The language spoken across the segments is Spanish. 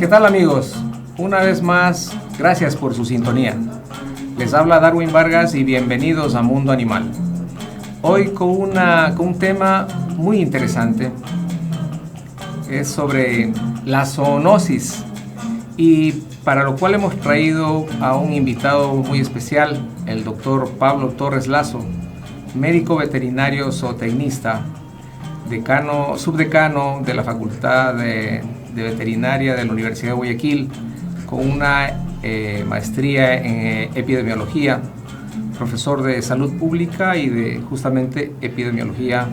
tal, amigos? Una vez más, gracias por su sintonía. Les habla Darwin Vargas y bienvenidos a Mundo Animal. Hoy con un tema muy interesante. Es sobre la zoonosis, y para lo cual hemos traído a un invitado muy especial, el doctor Pablo Torres Lazo, médico veterinario zootecnista, subdecano de la Facultad de Veterinaria de la Universidad de Guayaquil, con una maestría en epidemiología, profesor de salud pública y de justamente epidemiología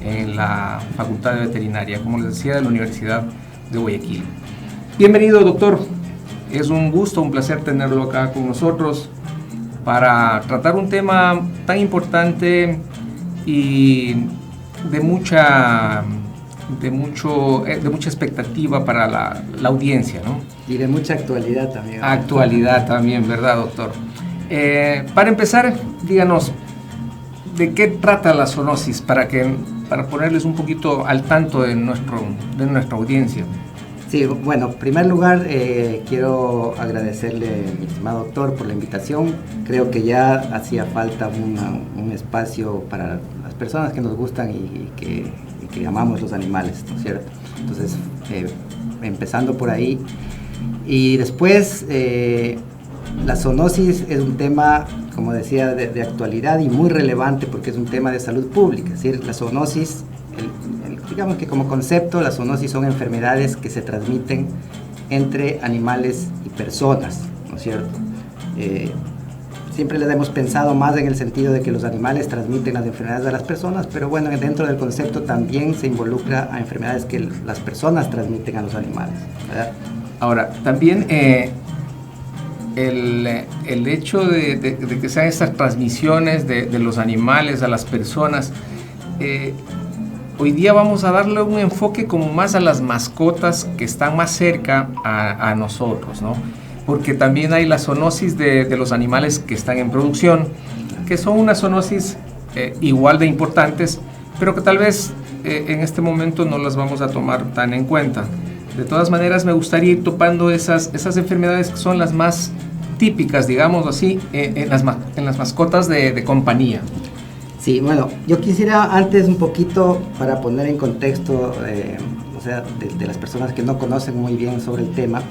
en la Facultad de Veterinaria, como les decía, de la Universidad de Guayaquil. Bienvenido, doctor. Es un gusto, un placer tenerlo acá con nosotros para tratar un tema tan importante y de mucha expectativa para la audiencia, ¿no? Y de mucha actualidad también. Actualidad también, ¿verdad, doctor? Para empezar, díganos, ¿de qué trata la zoonosis? Para ponerles un poquito al tanto de nuestra audiencia. Sí, bueno, en primer lugar quiero agradecerle, mi estimado doctor, por la invitación. Creo que ya hacía falta un espacio para las personas que nos gustan y que amamos los animales, ¿no es cierto? Entonces, empezando por ahí. Y después, la zoonosis es un tema, como decía, de actualidad y muy relevante porque es un tema de salud pública. Es decir, la zoonosis, digamos que como concepto, la zoonosis son enfermedades que se transmiten entre animales y personas, ¿no es cierto? Siempre les hemos pensado más en el sentido de que los animales transmiten las enfermedades a las personas, pero bueno, dentro del concepto también se involucra a enfermedades que las personas transmiten a los animales, ¿verdad? Ahora, también el hecho de que sean estas transmisiones de los animales a las personas, hoy día vamos a darle un enfoque como más a las mascotas que están más cerca a nosotros, ¿no? Porque también hay la zoonosis de los animales que están en producción, que son una zoonosis igual de importantes, pero que tal vez en este momento no las vamos a tomar tan en cuenta. De todas maneras, me gustaría ir topando esas enfermedades que son las más típicas, digamos así, en las mascotas de compañía. Sí, bueno, yo quisiera antes un poquito, para poner en contexto, o sea, de las personas que no conocen muy bien sobre el tema,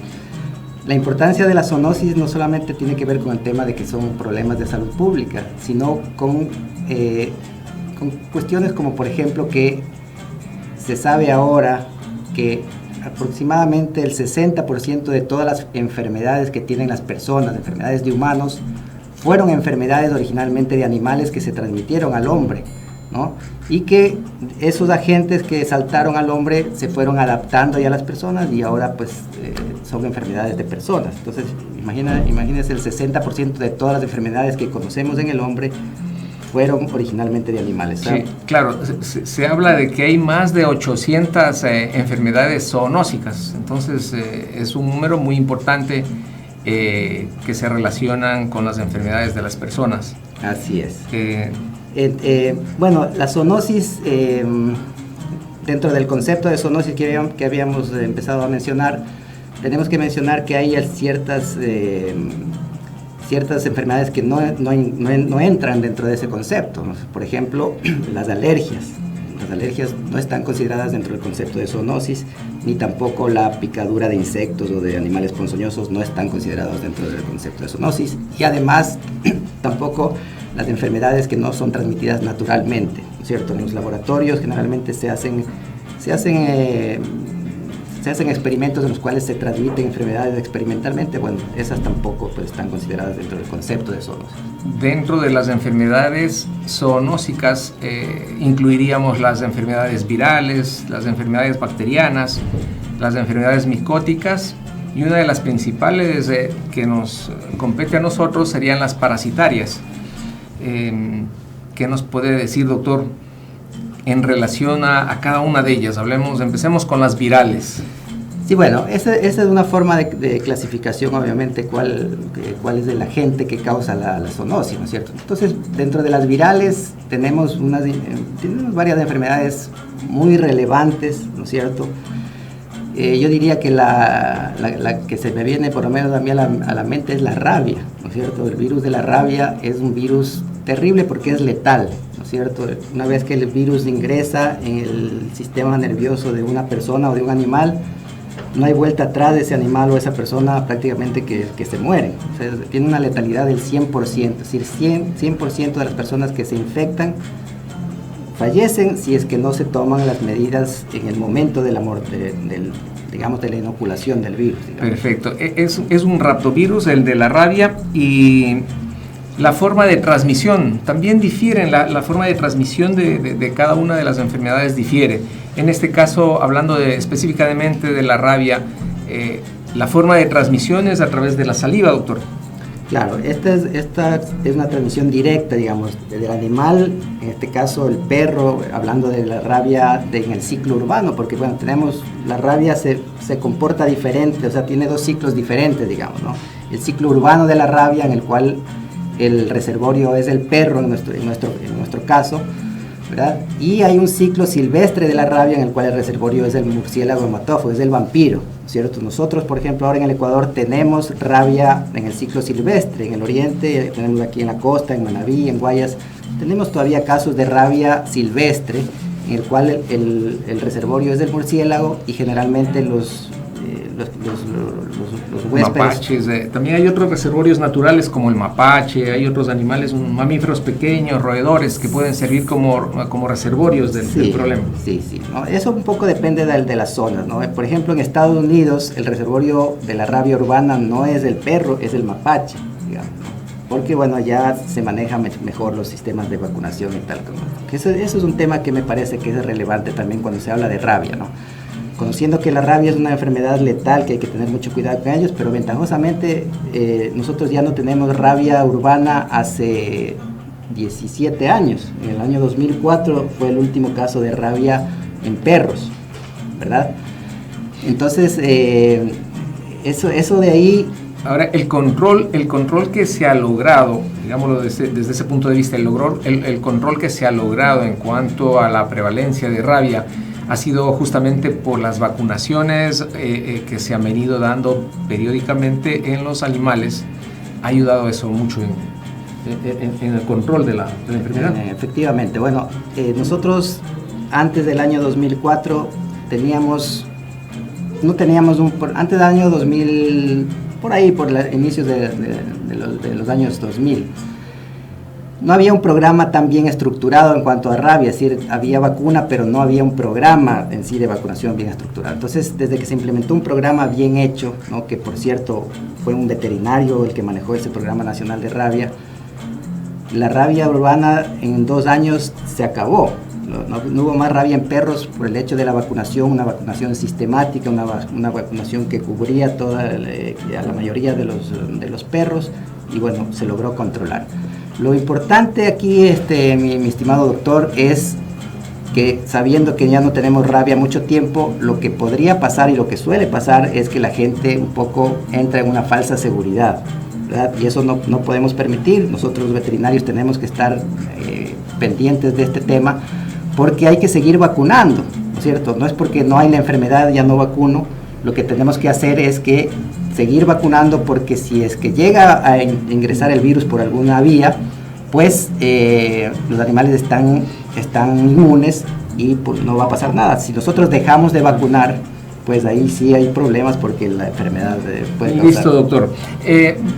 la importancia de la zoonosis no solamente tiene que ver con el tema de que son problemas de salud pública, sino con cuestiones como, por ejemplo, que se sabe ahora que aproximadamente el 60% de todas las enfermedades que tienen las personas, enfermedades de humanos, fueron enfermedades originalmente de animales que se transmitieron al hombre, ¿no? Y que esos agentes que saltaron al hombre se fueron adaptando ya a las personas y ahora pues son enfermedades de personas. Entonces imagínense, el 60% de todas las enfermedades que conocemos en el hombre fueron originalmente de animales, ¿sabes? Sí, claro, se habla de que hay más de 800 enfermedades zoonósicas, entonces es un número muy importante que se relacionan con las enfermedades de las personas. Así es. Bueno, la zoonosis, dentro del concepto de zoonosis que habíamos empezado a mencionar, tenemos que mencionar que hay ciertas enfermedades que no entran dentro de ese concepto, ¿no? Por ejemplo, las alergias. Las alergias no están consideradas dentro del concepto de zoonosis, ni tampoco la picadura de insectos o de animales ponzoñosos no están considerados dentro del concepto de zoonosis. Y además, tampoco las enfermedades que no son transmitidas naturalmente, ¿no es cierto? En los laboratorios generalmente se hacen experimentos en los cuales se transmiten enfermedades experimentalmente. Bueno, esas tampoco pues, están consideradas dentro del concepto de zoonosis. Dentro de las enfermedades zoonósicas incluiríamos las enfermedades virales, las enfermedades bacterianas, las enfermedades micóticas, y una de las principales que nos compete a nosotros serían las parasitarias. ¿Qué nos puede decir, doctor, en relación a cada una de ellas? Empecemos con las virales. Sí, bueno, esa es una forma de clasificación, obviamente, cuál es el agente que causa la zoonosis, ¿no es cierto? Entonces, dentro de las virales tenemos varias enfermedades muy relevantes, ¿no es cierto? yo diría que la que se me viene por lo menos a mí a la mente es la rabia, ¿no es cierto? El virus de la rabia es un virus terrible porque es letal, ¿no es cierto? Una vez que el virus ingresa en el sistema nervioso de una persona o de un animal, no hay vuelta atrás de ese animal o esa persona prácticamente que se muere. O sea, tiene una letalidad del 100%, es decir, 100% de las personas que se infectan fallecen si es que no se toman las medidas en el momento de la muerte, digamos, de la inoculación del virus. Digamos. Perfecto. Es un raptovirus, el de la rabia, y la forma de transmisión también difiere, la forma de transmisión de cada una de las enfermedades difiere. En este caso, hablando específicamente de la rabia, la forma de transmisión es a través de la saliva, doctor. Claro, esta es una transmisión directa, digamos, del animal, en este caso el perro, hablando de la rabia en el ciclo urbano, porque bueno, la rabia se comporta diferente, o sea, tiene dos ciclos diferentes, digamos, ¿no? El ciclo urbano de la rabia, en el cual el reservorio es el perro en nuestro caso, ¿verdad? Y hay un ciclo silvestre de la rabia en el cual el reservorio es el murciélago hematófago, es el vampiro, ¿cierto? Nosotros, por ejemplo, ahora en el Ecuador tenemos rabia en el ciclo silvestre, en el oriente, tenemos aquí en la costa, en Manabí, en Guayas, tenemos todavía casos de rabia silvestre, en el cual el reservorio es el murciélago y generalmente los huéspedes. Mapaches, también hay otros reservorios naturales como el mapache, hay otros animales, mamíferos pequeños, roedores que pueden servir como reservorios del problema. Sí, ¿no? Eso un poco depende de las zonas, ¿no? Por ejemplo, en Estados Unidos el reservorio de la rabia urbana no es el perro, es el mapache, digamos, porque bueno, ya se manejan mejor los sistemas de vacunación y tal. Eso es un tema que me parece que es relevante también cuando se habla de rabia, ¿no? Conociendo que la rabia es una enfermedad letal, que hay que tener mucho cuidado con ellos, pero ventajosamente nosotros ya no tenemos rabia urbana hace 17 años. En el año 2004 fue el último caso de rabia en perros, ¿verdad? Entonces, eso de ahí... Ahora, el control que se ha logrado, digámoslo desde ese punto de vista, el control que se ha logrado en cuanto a la prevalencia de rabia, ha sido justamente por las vacunaciones que se han venido dando periódicamente en los animales. Ha ayudado eso mucho en el control de la enfermedad. Efectivamente. Bueno, nosotros antes del año 2004 antes del año 2000, por ahí, por inicios de los años 2000, no había un programa tan bien estructurado en cuanto a rabia, es decir, había vacuna, pero no había un programa en sí de vacunación bien estructurado. Entonces, desde que se implementó un programa bien hecho, ¿no? Que por cierto fue un veterinario el que manejó ese programa nacional de rabia, la rabia urbana en 2 años se acabó. No hubo más rabia en perros por el hecho de la vacunación, una vacunación sistemática, una vacunación que cubría a la mayoría de los perros, y bueno, se logró controlar. Lo importante aquí, mi estimado doctor, es que sabiendo que ya no tenemos rabia mucho tiempo, lo que podría pasar y lo que suele pasar es que la gente un poco entra en una falsa seguridad, ¿verdad? Y eso no podemos permitir. Nosotros los veterinarios tenemos que estar pendientes de este tema, porque hay que seguir vacunando, ¿no es cierto? No es porque no hay la enfermedad, ya no vacuno. Lo que tenemos que hacer es que seguir vacunando, porque si es que llega a ingresar el virus por alguna vía, pues los animales están inmunes y pues no va a pasar nada. Si nosotros dejamos de vacunar, pues ahí sí hay problemas, porque la enfermedad puede causar. Listo, doctor.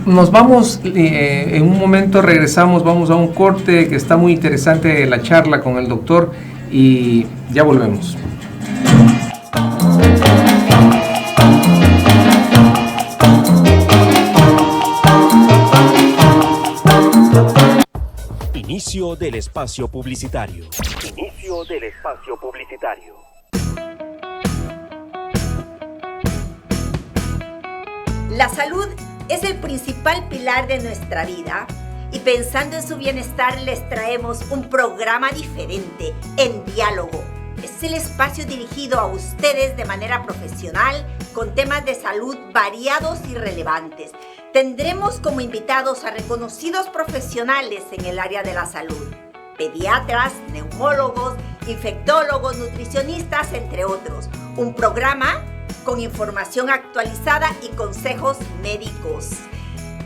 Nos vamos, en un momento regresamos, vamos a un corte, que está muy interesante la charla con el doctor, y ya volvemos. Inicio del espacio publicitario. Inicio del espacio publicitario. La salud es el principal pilar de nuestra vida, y pensando en su bienestar les traemos un programa diferente, En Diálogo. Es el espacio dirigido a ustedes de manera profesional, con temas de salud variados y relevantes. Tendremos como invitados a reconocidos profesionales en el área de la salud: pediatras, neumólogos, infectólogos, nutricionistas, entre otros. Un programa con información actualizada y consejos médicos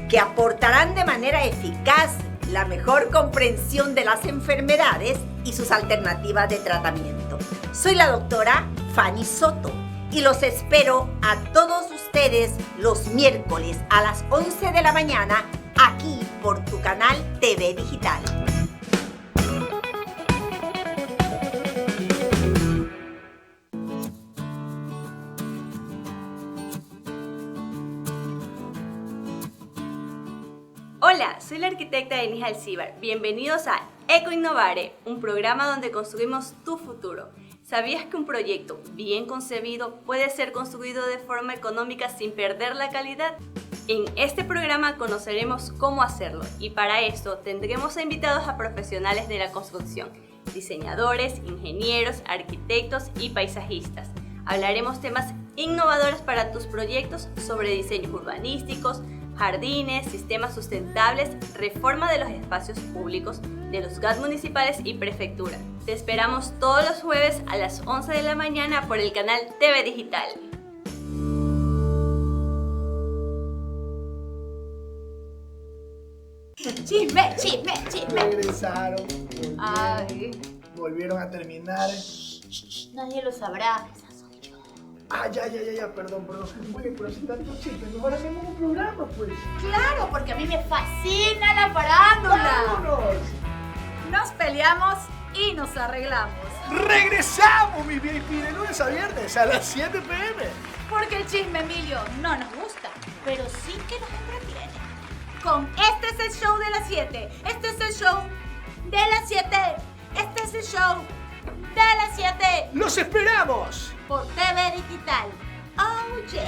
que aportarán de manera eficaz la mejor comprensión de las enfermedades y sus alternativas de tratamiento. Soy la doctora Fanny Soto y los espero a todos ustedes los miércoles a las 11 de la mañana aquí por tu canal TV Digital. Hola, soy la arquitecta Denise Alcíbar. Bienvenidos a Ecoinnovare, un programa donde construimos tu futuro. ¿Sabías que un proyecto bien concebido puede ser construido de forma económica sin perder la calidad? En este programa conoceremos cómo hacerlo y para esto tendremos invitados a profesionales de la construcción, diseñadores, ingenieros, arquitectos y paisajistas. Hablaremos temas innovadores para tus proyectos sobre diseños urbanísticos, jardines, sistemas sustentables, reforma de los espacios públicos, de los GAT municipales y prefectura. Te esperamos todos los jueves a las 11 de la mañana por el canal TV Digital. Chisme, chisme, chisme. Regresaron, Ay, volvieron a terminar. nadie lo sabrá. Ya, perdón. Oye, pero si tanto chisme, mejor hacemos un programa, pues. Claro, porque a mí me fascina la farándula. ¡Vámonos! Nos peleamos y nos arreglamos. ¡Regresamos, mi VIP, de lunes a viernes a las 7 p.m! Porque el chisme, Emilio, no nos gusta, pero sí que nos entretiene. Con Este es el show de las 7. Este es el show de las 7. Este es el show de las 7. ¡Los esperamos! Por TV Digital. Oh, yeah.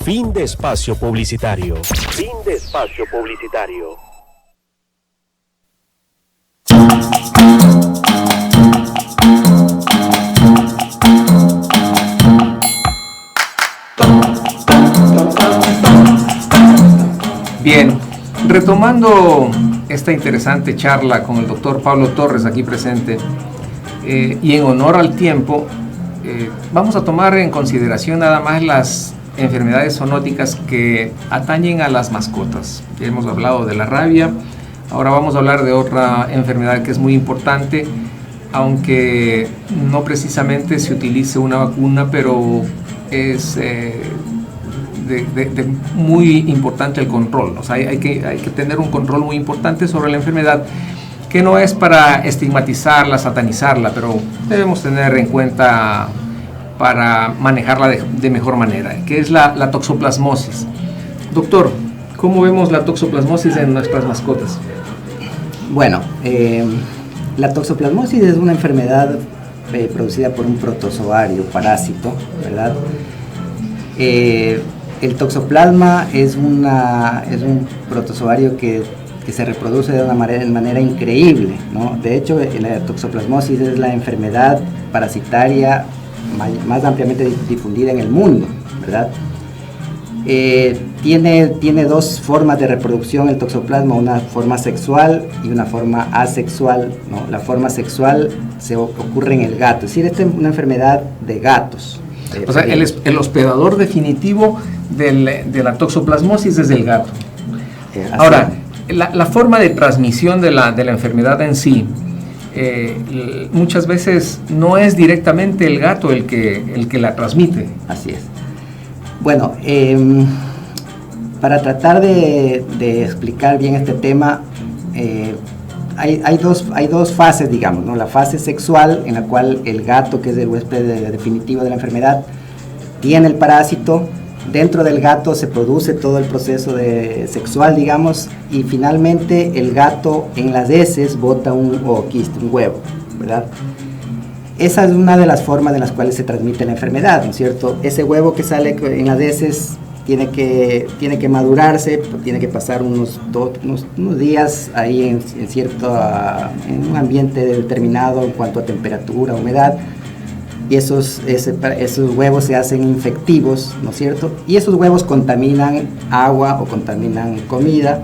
Fin de espacio publicitario. Fin de espacio publicitario. Bien, retomando esta interesante charla con el doctor Pablo Torres aquí presente, y en honor al tiempo, vamos a tomar en consideración nada más las enfermedades zoonóticas que atañen a las mascotas. Ya hemos hablado de la rabia, ahora vamos a hablar de otra enfermedad que es muy importante, aunque no precisamente se utilice una vacuna, pero es muy importante el control. O sea, hay que tener un control muy importante sobre la enfermedad, que no es para estigmatizarla, satanizarla, pero debemos tener en cuenta para manejarla de mejor manera, que es la toxoplasmosis. Doctor, ¿cómo vemos la toxoplasmosis en nuestras mascotas? Bueno, la toxoplasmosis es una enfermedad producida por un protozoario parásito, ¿verdad? El toxoplasma es un protozoario que se reproduce de una manera increíble, ¿no? De hecho, la toxoplasmosis es la enfermedad parasitaria más ampliamente difundida en el mundo, ¿verdad? Tiene dos formas de reproducción el toxoplasma, una forma sexual y una forma asexual, ¿no? La forma sexual ocurre en el gato, es decir, esta es una enfermedad de gatos. O sea, el hospedador definitivo de la toxoplasmosis es el gato. Ahora, la forma de transmisión de la enfermedad en sí, muchas veces no es directamente el gato el que la transmite. Así es. Bueno, para tratar de explicar bien este tema, hay dos fases, digamos, ¿no? La fase sexual, en la cual el gato, que es el huésped definitivo de la enfermedad, tiene el parásito. Dentro del gato se produce todo el proceso sexual, digamos, y finalmente el gato en las heces bota un ooquiste, un huevo, ¿verdad? Esa es una de las formas en las cuales se transmite la enfermedad, ¿no es cierto? Ese huevo que sale en las heces tiene que madurarse, tiene que pasar unos días ahí en un ambiente determinado en cuanto a temperatura, humedad, y esos huevos se hacen infectivos, ¿no es cierto? Y esos huevos contaminan agua o contaminan comida,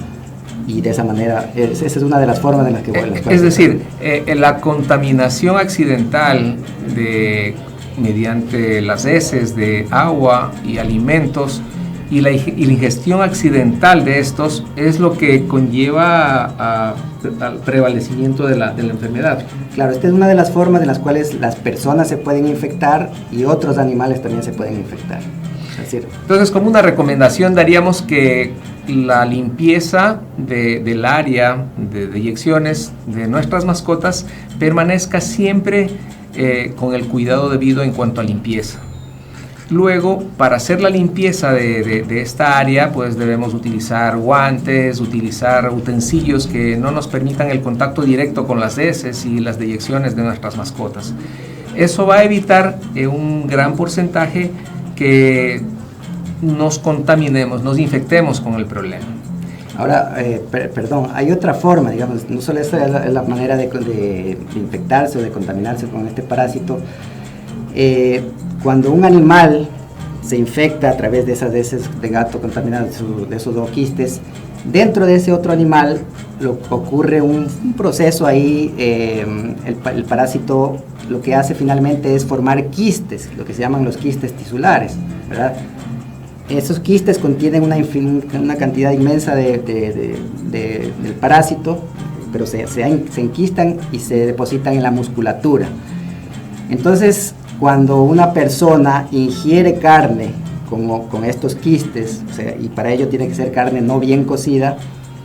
y de esa manera, esa es una de las formas en las que... Es decir, la contaminación accidental mediante las heces de agua y alimentos y la ingestión accidental de estos es lo que conlleva al prevalecimiento de la enfermedad. Claro, esta es una de las formas en las cuales las personas se pueden infectar y otros animales también se pueden infectar. Es decir, entonces, como una recomendación daríamos que la limpieza del área de deyecciones de nuestras mascotas permanezca siempre con el cuidado debido en cuanto a limpieza. Luego, para hacer la limpieza de esta área, pues debemos utilizar guantes, utilizar utensilios que no nos permitan el contacto directo con las heces y las deyecciones de nuestras mascotas. Eso va a evitar un gran porcentaje que nos contaminemos, nos infectemos con el problema. Ahora, perdón, hay otra forma, digamos, no solo esta es la manera de infectarse o de contaminarse con este parásito. Cuando un animal se infecta a través de esas heces de gato contaminadas, de esos zooquistes, dentro de ese otro animal ocurre un proceso ahí, el parásito lo que hace finalmente es formar quistes, lo que se llaman los quistes tisulares, ¿verdad? Esos quistes contienen una cantidad inmensa del parásito, pero se enquistan y se depositan en la musculatura. Entonces, cuando una persona ingiere carne con estos quistes, o sea, y para ello tiene que ser carne no bien cocida,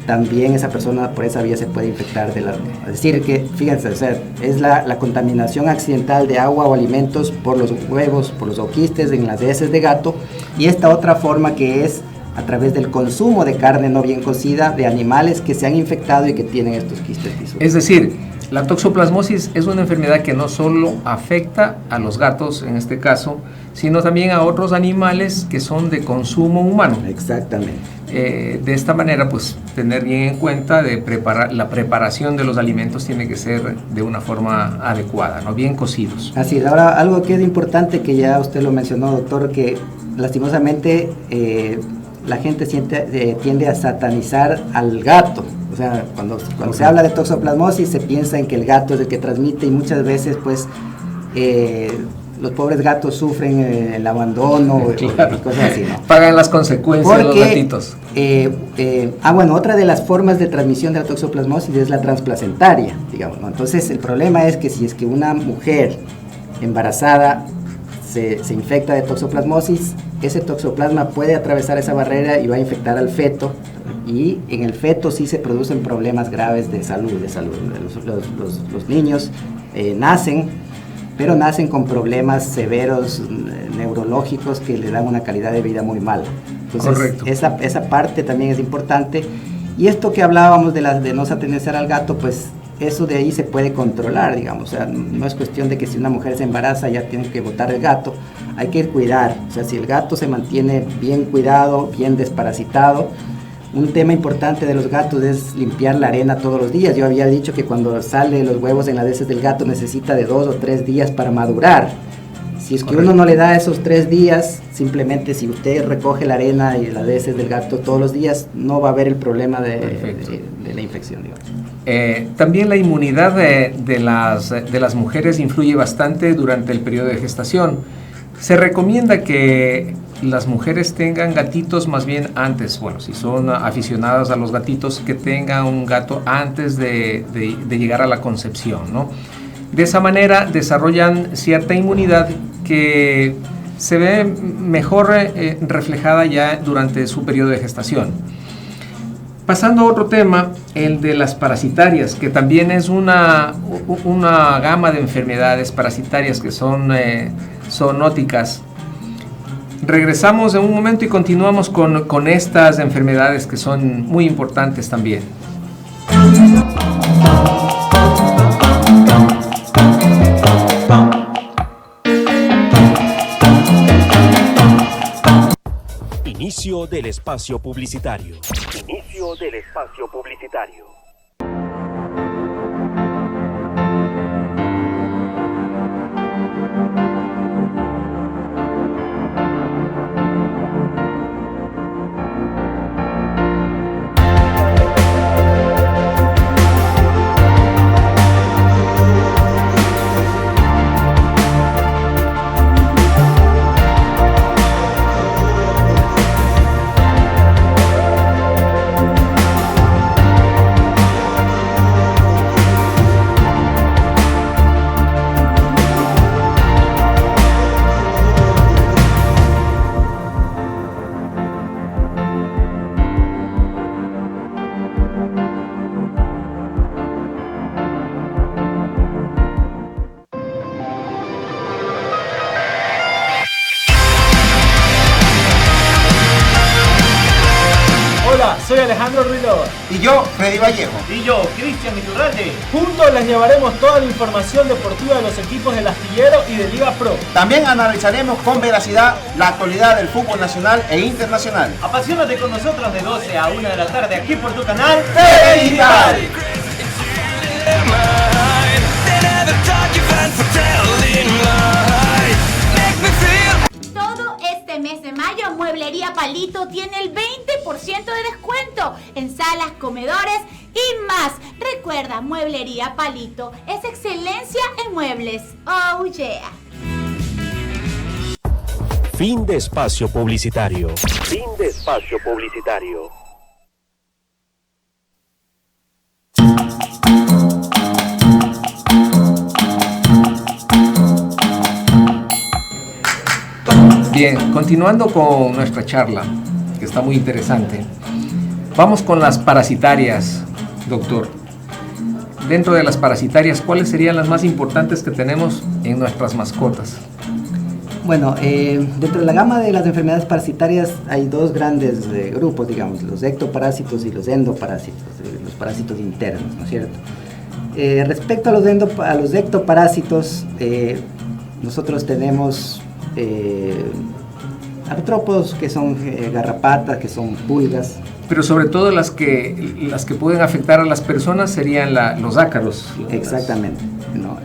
también esa persona por esa vía se puede infectar es decir, que fíjense, o sea, es la contaminación accidental de agua o alimentos por los huevos, por los zooquistes en las heces de gato, y esta otra forma que es a través del consumo de carne no bien cocida de animales que se han infectado y que tienen estos quistes tisulares. Es decir, la toxoplasmosis es una enfermedad que no solo afecta a los gatos, en este caso, sino también a otros animales que son de consumo humano. Exactamente. De esta manera, pues, tener bien en cuenta la preparación de los alimentos tiene que ser de una forma adecuada, ¿no? Bien cocidos. Así es. Ahora, algo que es importante, que ya usted lo mencionó, doctor, que lastimosamente la gente tiende a satanizar al gato. O sea, cuando se habla de toxoplasmosis se piensa en que el gato es el que transmite, y muchas veces pues los pobres gatos sufren el abandono, claro, y cosas así, ¿no? Pagan las consecuencias los gatitos. Bueno, otra de las formas de transmisión de la toxoplasmosis es la transplacentaria, digamos, ¿no? Entonces el problema es que si es que una mujer embarazada se infecta de toxoplasmosis, ese toxoplasma puede atravesar esa barrera y va a infectar al feto, y en el feto sí se producen problemas graves de salud. Los niños nacen, pero nacen con problemas severos neurológicos que le dan una calidad de vida muy mala. Entonces, correcto. Esa parte también es importante. Y esto que hablábamos de no satanizar al gato, pues eso de ahí se puede controlar, digamos. O sea, no es cuestión de que si una mujer se embaraza ya tiene que botar el gato. Hay que cuidar. O sea, si el gato se mantiene bien cuidado, bien desparasitado. Un tema importante de los gatos es limpiar la arena todos los días. Yo había dicho que cuando salen los huevos en las heces del gato necesita de 2 o 3 días para madurar. Si es que uno no le da esos 3 días, simplemente si usted recoge la arena y las heces del gato todos los días, no va a haber el problema de la infección, digamos. También la inmunidad de las mujeres influye bastante durante el periodo de gestación. Se recomienda que las mujeres tengan gatitos más bien antes, bueno, si son aficionadas a los gatitos, que tengan un gato antes de llegar a la concepción, ¿no? De esa manera desarrollan cierta inmunidad que se ve mejor reflejada ya durante su periodo de gestación. Pasando a otro tema, el de las parasitarias, que también es una gama de enfermedades parasitarias que son zoonóticas. Regresamos en un momento y continuamos con estas enfermedades que son muy importantes también. Inicio del espacio publicitario. Inicio del espacio publicitario. soy Alejandro Ruilova. Y yo, Freddy Vallejo. Y yo, Cristian Iturralde. Juntos les llevaremos toda la información deportiva de los equipos del Astillero y de Liga Pro. También analizaremos con veracidad la actualidad del fútbol nacional e internacional. Apasionate con nosotros de 12 a 1 de la tarde aquí por tu canal TV Digital. Todo este mes de mayo, Mueblería Palito tiene el 20% de descuento en salas, comedores y más. Recuerda, Mueblería Palito es excelencia en muebles. Oh yeah. Fin de espacio publicitario. Fin de espacio publicitario. Bien, continuando con nuestra charla, que está muy interesante. Vamos con las parasitarias, doctor. Dentro de las parasitarias, ¿cuáles serían las más importantes que tenemos en nuestras mascotas? Bueno, dentro de la gama de las enfermedades parasitarias hay dos grandes grupos, digamos, los ectoparásitos y los endoparásitos, los parásitos internos, ¿no es cierto? Respecto a los ectoparásitos, nosotros tenemos artrópodos que son garrapatas, que son pulgas. Pero sobre todo las que pueden afectar a las personas serían los ácaros. Exactamente. No,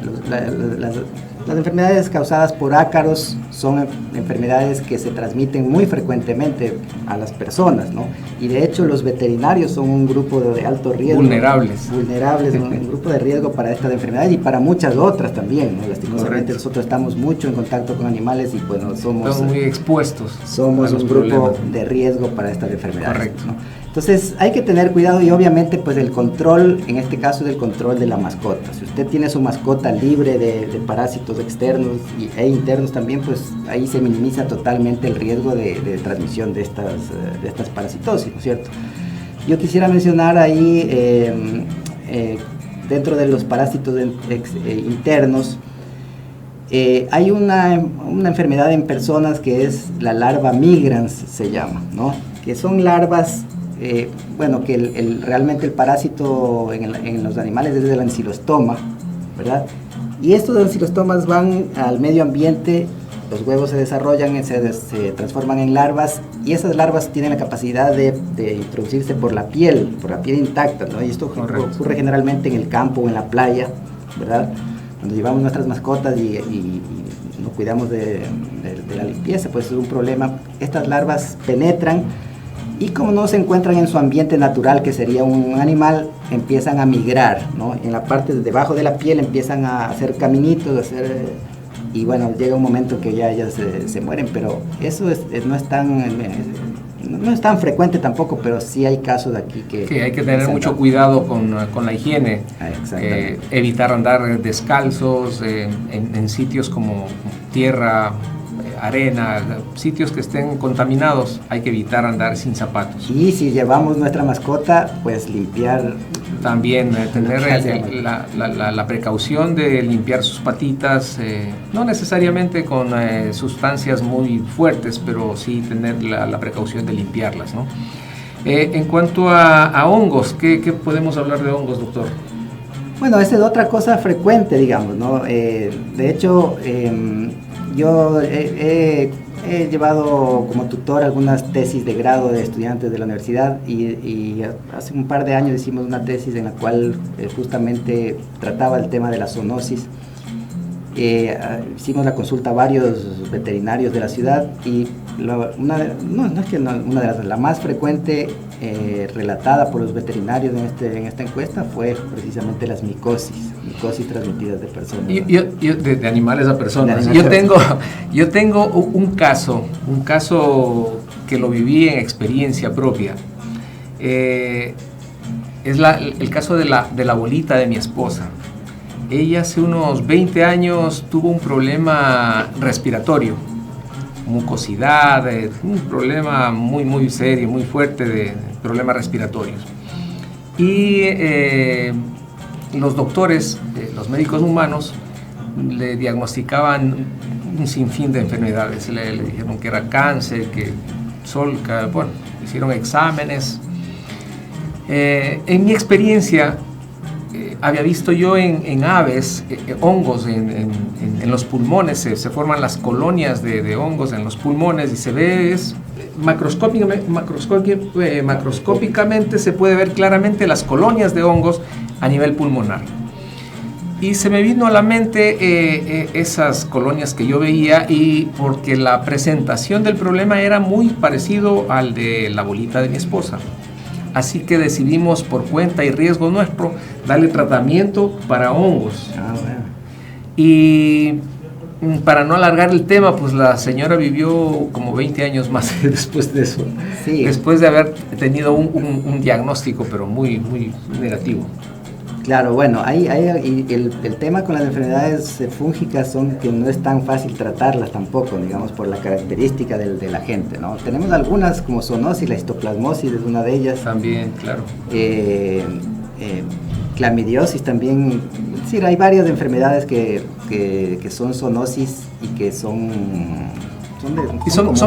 las enfermedades causadas por ácaros son enfermedades que se transmiten muy frecuentemente a las personas, ¿no? Y de hecho los veterinarios son un grupo de alto riesgo. Vulnerables, un grupo de riesgo para estas enfermedades y para muchas otras también, ¿no? Lastimosamente nosotros estamos mucho en contacto con animales y bueno, somos muy expuestos. Somos un grupo de riesgo para estas enfermedades. Correcto. ¿No? Entonces hay que tener cuidado y obviamente pues el control, en este caso es el control de la mascota. Si usted tiene su mascota libre de parásitos externos e internos también, pues ahí se minimiza totalmente el riesgo de transmisión de estas parasitosis, ¿no es cierto? Yo quisiera mencionar ahí, dentro de los parásitos internos, hay una enfermedad en personas que es la larva migrans, se llama, ¿no? Que son larvas, bueno, que realmente el parásito en los animales es el ancilostoma, ¿verdad? Y estos ancilostomas van al medio ambiente, los huevos se desarrollan, se transforman en larvas y esas larvas tienen la capacidad de introducirse por la piel intacta, ¿no? Y esto ocurre generalmente en el campo o en la playa, ¿verdad? Cuando llevamos nuestras mascotas y no cuidamos de la limpieza, pues es un problema. Estas larvas penetran y como no se encuentran en su ambiente natural, que sería un animal, empiezan a migrar, ¿no? En la parte de debajo de la piel empiezan a hacer caminitos, y bueno, llega un momento que ya ellas se mueren, pero eso no es tan frecuente tampoco, pero sí hay casos aquí que hay que tener mucho cuidado con la higiene, evitar andar descalzos en sitios como tierra, arena, sitios que estén contaminados, hay que evitar andar sin zapatos. Y si llevamos nuestra mascota, pues limpiar. También tener la precaución de limpiar sus patitas, no necesariamente con sustancias muy fuertes, pero sí tener la precaución de limpiarlas, ¿no? En cuanto a hongos, ¿qué podemos hablar de hongos, doctor? Bueno, esa es otra cosa frecuente, digamos, ¿no? De hecho, yo he llevado como tutor algunas tesis de grado de estudiantes de la universidad y hace un par de años hicimos una tesis en la cual justamente trataba el tema de la zoonosis. Hicimos la consulta a varios veterinarios de la ciudad y una de la más frecuente relatada por los veterinarios en esta encuesta fue precisamente las micosis transmitidas de personas. De animales a personas. Yo tengo un caso que lo viví en experiencia propia. Es el caso de la abuelita de mi esposa. Ella hace unos 20 años tuvo un problema respiratorio, mucosidad, un problema muy, muy serio, muy fuerte de problemas respiratorios. Y los doctores, los médicos humanos, le diagnosticaban un sinfín de enfermedades. Le dijeron que era cáncer, que bueno, hicieron exámenes En mi experiencia, había visto yo en aves hongos en los pulmones, se forman las colonias de hongos en los pulmones y se ve macroscópicamente se puede ver claramente las colonias de hongos a nivel pulmonar. Y se me vino a la mente esas colonias que yo veía, y porque la presentación del problema era muy parecido al de la bolita de mi esposa. Así que decidimos, por cuenta y riesgo nuestro, darle tratamiento para hongos. Y para no alargar el tema, pues la señora vivió como 20 años más después de eso. Sí. Después de haber tenido un diagnóstico, pero muy, muy negativo. Claro, bueno, el tema con las enfermedades fúngicas son que no es tan fácil tratarlas tampoco, digamos, por la característica de la gente, ¿no? Tenemos algunas como zoonosis, la histoplasmosis es una de ellas. También, claro. Clamidiosis también, es decir, hay varias enfermedades que son zoonosis y que son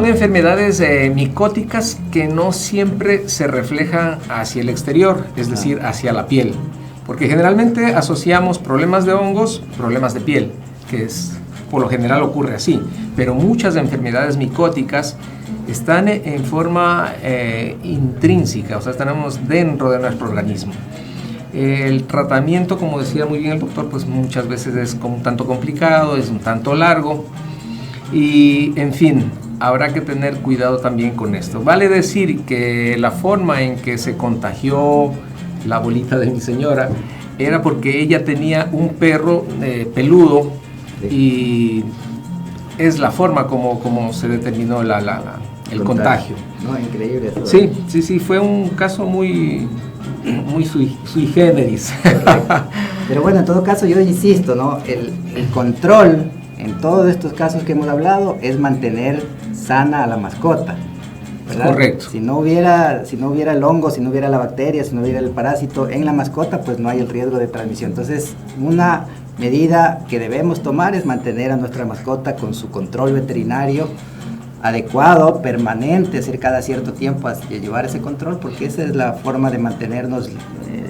enfermedades micóticas que no siempre se reflejan hacia el exterior, es decir, hacia la piel. Porque generalmente asociamos problemas de hongos, problemas de piel, que por lo general ocurre así. Pero muchas enfermedades micóticas están en forma intrínseca, o sea, tenemos dentro de nuestro organismo. El tratamiento, como decía muy bien el doctor, pues muchas veces es un tanto complicado, es un tanto largo. Y, en fin, habrá que tener cuidado también con esto. Vale decir que la forma en que se contagió la bolita de mi señora era porque ella tenía un perro peludo, y es la forma como se determinó el contagio. No, increíble eso. Sí, fue un caso muy sui generis. Pero bueno, en todo caso yo insisto, ¿no? El control en todos estos casos que hemos hablado es mantener sana a la mascota, ¿verdad? Correcto. Si no hubiera el hongo, si no hubiera la bacteria, si no hubiera el parásito en la mascota, pues no hay el riesgo de transmisión. Entonces, una medida que debemos tomar es mantener a nuestra mascota con su control veterinario adecuado, permanente, hacer cada cierto tiempo llevar ese control, porque esa es la forma de mantenernos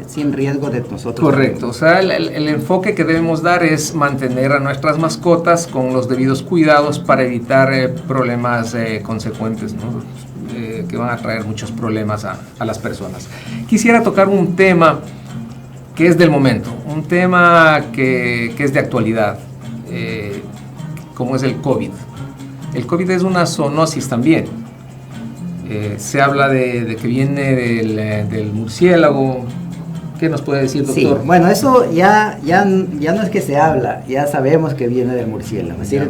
sin riesgo de nosotros. Correcto, o sea, el enfoque que debemos dar es mantener a nuestras mascotas con los debidos cuidados para evitar problemas consecuentes, ¿no? Que van a traer muchos problemas a las personas. Quisiera tocar un tema que es del momento, un tema que es de actualidad, como es el COVID. El COVID es una zoonosis también. Se habla de que viene del murciélago. ¿Qué nos puede decir, doctor? Sí, bueno, eso ya no es que se habla, ya sabemos que viene del murciélago. Es decir,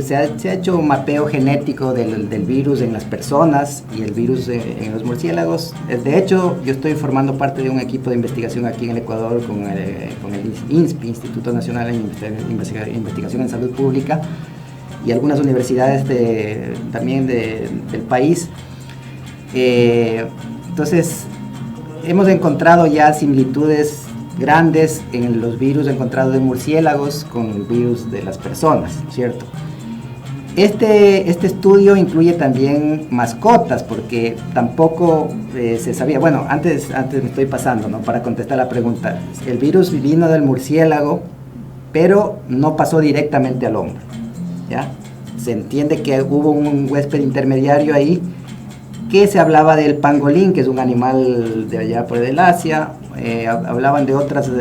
se ha hecho un mapeo genético del virus en las personas y el virus en los murciélagos. De hecho, yo estoy formando parte de un equipo de investigación aquí en el Ecuador con el INSPI, Instituto Nacional de Investigación en Salud Pública, y algunas universidades también del país. Entonces, hemos encontrado ya similitudes grandes en los virus encontrados en murciélagos con el virus de las personas, ¿cierto? Este estudio incluye también mascotas, porque tampoco se sabía. Bueno, antes me estoy pasando, ¿no? Para contestar la pregunta. El virus vino del murciélago, pero no pasó directamente al hombre, ¿ya? Se entiende que hubo un huésped intermediario ahí, que se hablaba del pangolín, que es un animal de allá por el Asia. Hablaban de otros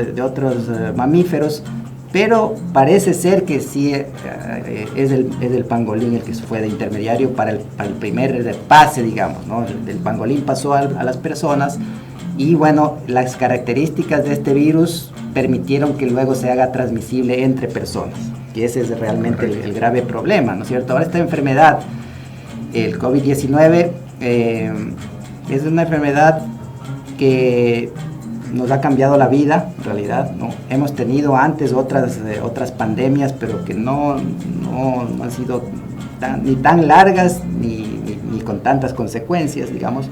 mamíferos, pero parece ser que sí es el pangolín el que fue de intermediario para el primer pase, digamos, ¿no? El pangolín pasó a las personas, y bueno, las características de este virus permitieron que luego se haga transmisible entre personas, y ese es realmente el grave problema, ¿no es cierto? Ahora esta enfermedad, el COVID-19, es una enfermedad que nos ha cambiado la vida, en realidad, ¿no? Hemos tenido antes otras pandemias, pero que no han sido ni tan largas ni con tantas consecuencias, digamos.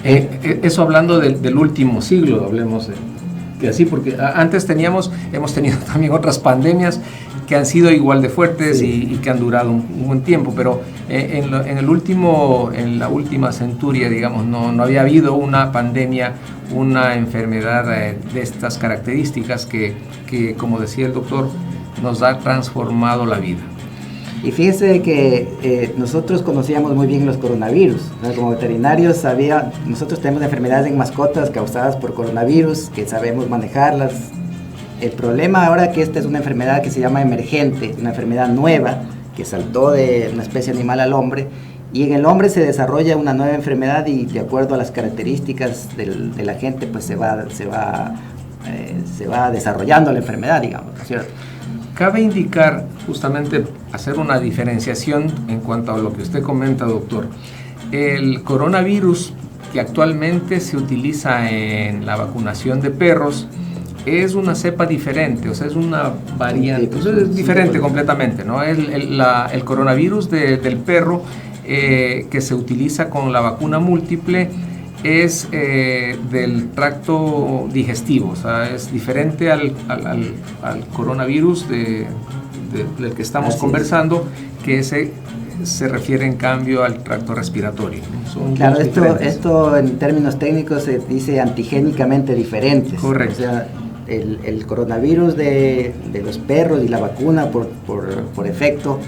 Eso hablando del último siglo, hablemos de así, porque antes hemos tenido también otras pandemias que han sido igual de fuertes Sí. y que han durado un buen tiempo, pero en la última centuria, digamos, no había habido una pandemia, una enfermedad de estas características que, como decía el doctor, nos ha transformado la vida. Y fíjese que nosotros conocíamos muy bien los coronavirus, ¿no? Como veterinarios nosotros tenemos enfermedades en mascotas causadas por coronavirus, que sabemos manejarlas. El problema ahora que esta es una enfermedad que se llama emergente, una enfermedad nueva, que saltó de una especie animal al hombre, y en el hombre se desarrolla una nueva enfermedad y de acuerdo a las características de la gente, pues se va desarrollando la enfermedad, digamos, ¿no es cierto? Cabe indicar, justamente, hacer una diferenciación en cuanto a lo que usted comenta, doctor. El coronavirus que actualmente se utiliza en la vacunación de perros es una cepa diferente, o sea, es una variante, Sí, es diferente completamente, ¿no? El coronavirus del perro que se utiliza con la vacuna múltiple es del tracto digestivo, o sea, es diferente al coronavirus del que estamos conversando, que se refiere en cambio al tracto respiratorio, ¿no? Son Claro, dos diferentes. esto en términos técnicos se dice antigénicamente diferentes. Correcto. O sea, el coronavirus de los perros y la vacuna por efecto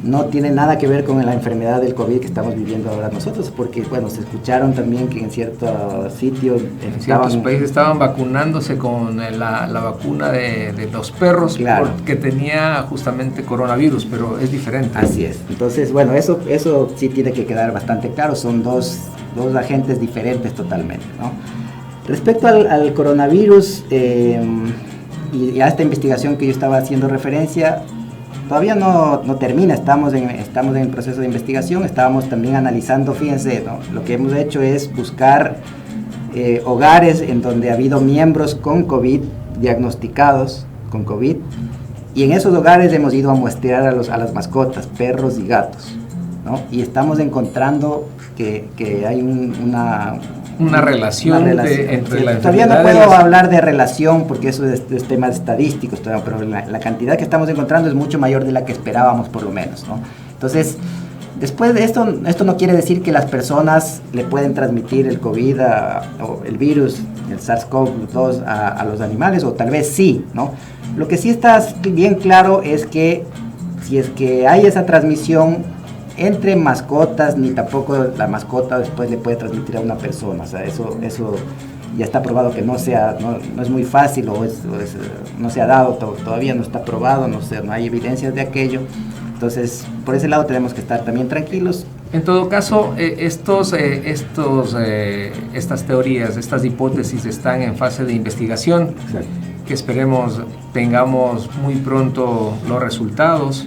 no tiene nada que ver con la enfermedad del COVID que estamos viviendo ahora nosotros, porque bueno, se escucharon también que en ciertos sitios en ciertos países estaban vacunándose con la vacuna de los perros, claro, que tenía justamente coronavirus, pero es diferente. Así es. Entonces, bueno, eso sí tiene que quedar bastante claro, son dos agentes diferentes totalmente, ¿no? Respecto al coronavirus y a esta investigación que yo estaba haciendo referencia, todavía no termina, estamos en el proceso de investigación, estábamos también analizando, fíjense, ¿no? Lo que hemos hecho es buscar hogares en donde ha habido miembros con COVID, diagnosticados con COVID, y en esos hogares hemos ido a muestrear a las mascotas, perros y gatos, ¿no? Y estamos encontrando que hay una relación entre la enfermedad. Todavía no puedo hablar de relación porque eso es temas estadísticos, pero la cantidad que estamos encontrando es mucho mayor de la que esperábamos, por lo menos, ¿no? Entonces, después de esto no quiere decir que las personas le pueden transmitir el COVID o el virus, el SARS-CoV-2 a los animales, o tal vez sí, ¿no? Lo que sí está bien claro es que si es que hay esa transmisión entre mascotas, ni tampoco la mascota después le puede transmitir a una persona. O sea, eso ya está probado que no es muy fácil o no se ha dado, todavía no está probado, no hay evidencias de aquello. Entonces, por ese lado tenemos que estar también tranquilos. En todo caso, estas teorías, estas hipótesis están en fase de investigación. Exacto. Que esperemos tengamos muy pronto los resultados.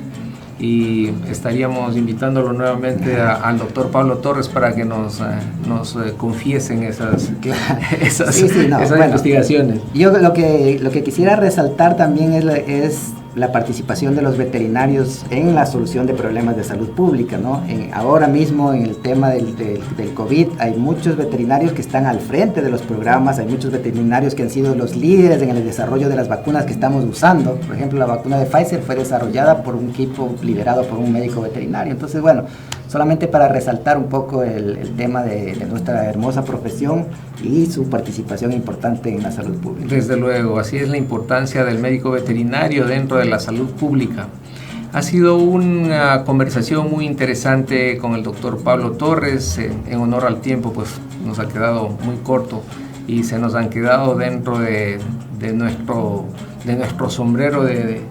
Y estaríamos invitándolo nuevamente al doctor Pablo Torres para que nos confiesen esas investigaciones. Yo lo que quisiera resaltar también es la participación de los veterinarios en la solución de problemas de salud pública, ¿no? Ahora mismo en el tema del COVID hay muchos veterinarios que están al frente de los programas, hay muchos veterinarios que han sido los líderes en el desarrollo de las vacunas que estamos usando. Por ejemplo, la vacuna de Pfizer fue desarrollada por un equipo liderado por un médico veterinario. Entonces, bueno, solamente para resaltar un poco el tema de nuestra hermosa profesión y su participación importante en la salud pública. Desde luego, así es la importancia del médico veterinario dentro de la salud pública. Ha sido una conversación muy interesante con el doctor Pablo Torres. En honor al tiempo, pues nos ha quedado muy corto y se nos han quedado dentro de nuestro sombrero de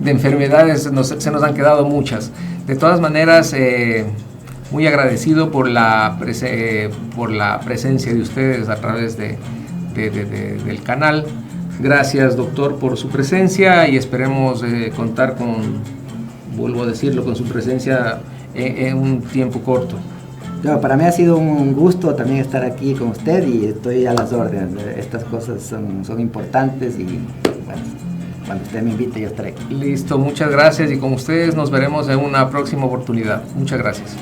enfermedades, se nos han quedado muchas. De todas maneras, muy agradecido por la presencia de ustedes a través del canal. Gracias, doctor, por su presencia y esperemos contar vuelvo a decirlo, con su presencia en un tiempo corto. No, para mí ha sido un gusto también estar aquí con usted y estoy a las órdenes. Estas cosas son importantes y bueno, cuando usted me invite yo estaré aquí. Listo, muchas gracias y con ustedes nos veremos en una próxima oportunidad. Muchas gracias.